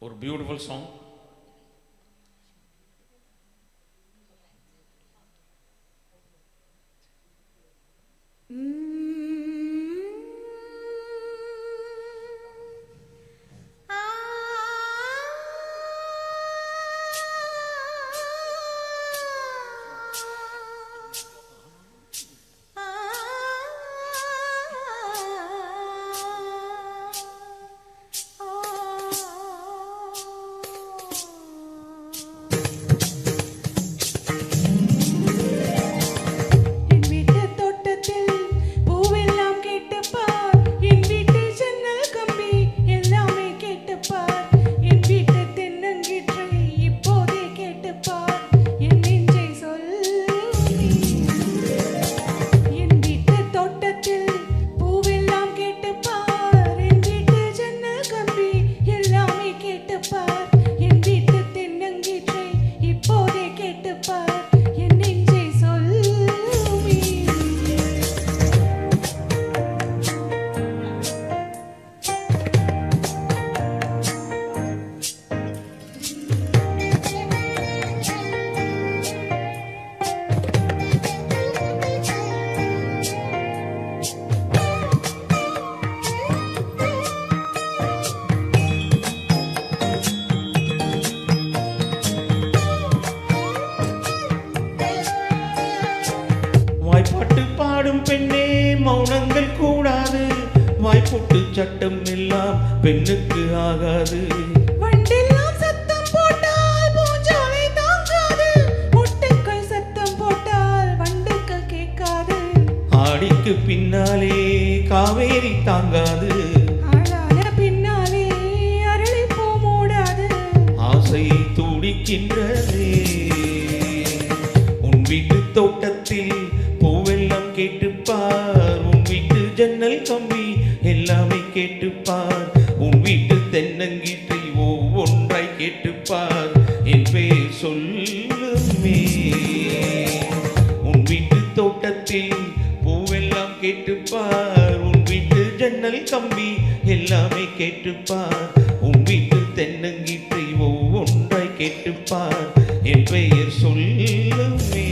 ஒரு beautiful song. வாய்ப்பாட்டு பாடும் பெண்ணே மௌனங்கள் கூடாது, வாய்ப்போட்டு சட்டம் எல்லாம் பெண்ணுக்கு ஆகாது. வண்டெல்லாம் சத்தம் போட்டால் பூஞ்சாலை தாங்காது, மொட்டைக்கள் சத்தம் போட்டால் வண்டுக்கு கேட்காது. ஆடிக்கு பின்னாலே காவேரி தாங்காது, ஆளான பின்னாலே அரளிப்பூ மூடாது. ஆசை துடிக்கின்றதே உன் வீட்டு தோட்டத்தில் பூவெல்லாம் கேட்டுப்பார், உன் வீட்டு ஜன்னல் கம்பி எல்லாமே கேட்டுப்பார், உன் வீட்டு தென்னங்கீற்றை ஒவ்வொன்றாய் கேட்டுப்பார், என் பெயர் சொல்லுமே. உன் வீட்டு தோட்டத்தில் பூவெல்லாம் கேட்டுப்பார், உன் வீட்டு ஜன்னல் கம்பி எல்லாமே கேட்டுப்பார், உன் வீட்டு தென்னங்கீற்றை ஒவ்வொன்றாய் கேட்டுப்பார், என் பெயர் சொல்லுமே.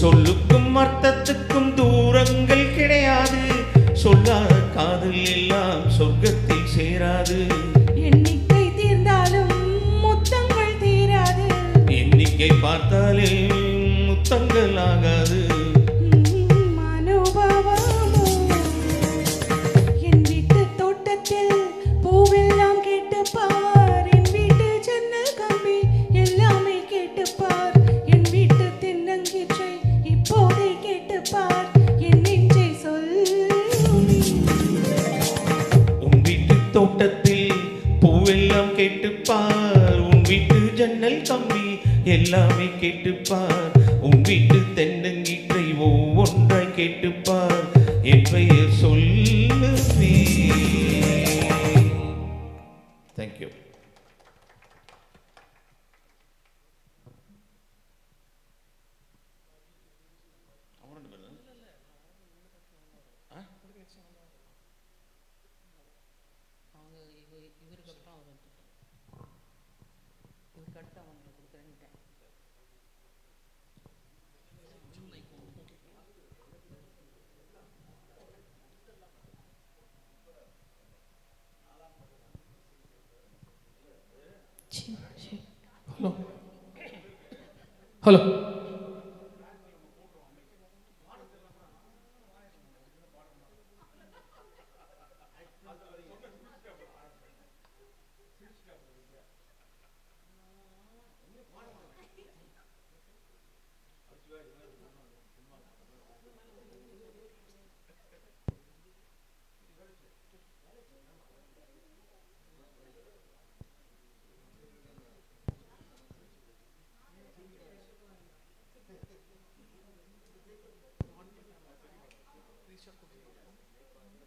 சொல்லுக்கும் அர்த்தத்துக்கும் தூரங்கள் கிடையாது, சொல்லாத காதல் எல்லாம் சொர்க்கத்தில் சேராது. எண்ணிக்கை தீர்ந்தாலும் முத்தங்கள் தீராது, எண்ணிக்கை பார்த்தாலே முத்தங்கள் ஆகாது. அனுபவமோ என் வீட்டு தோட்டத்தில் பூவெல்லாம் கேட்டுப்பார், என் வீட்டு ஜன்னல் கம்பி எல்லாமே கேட்டுப்பார், என் வீட்டு தென்னங்கீற்றை இப்போதே கேட்டுப்பார், என் நெஞ்சை சொல்லுமே. உன் வீட்டு தோட்டத்தில் பூவெல்லாம் கேட்டுப்பார், உன் வீட்டு ஜன்னல் கம்பி எல்லாமே கேட்டுப்பார், உன் வீட்டு தென்னங்கீற்றை ஒவ்வொன்றாய் கேட்டுப்பார், என் பெயர் சொல்லுமே. தேங்க்யூ. ஹலோ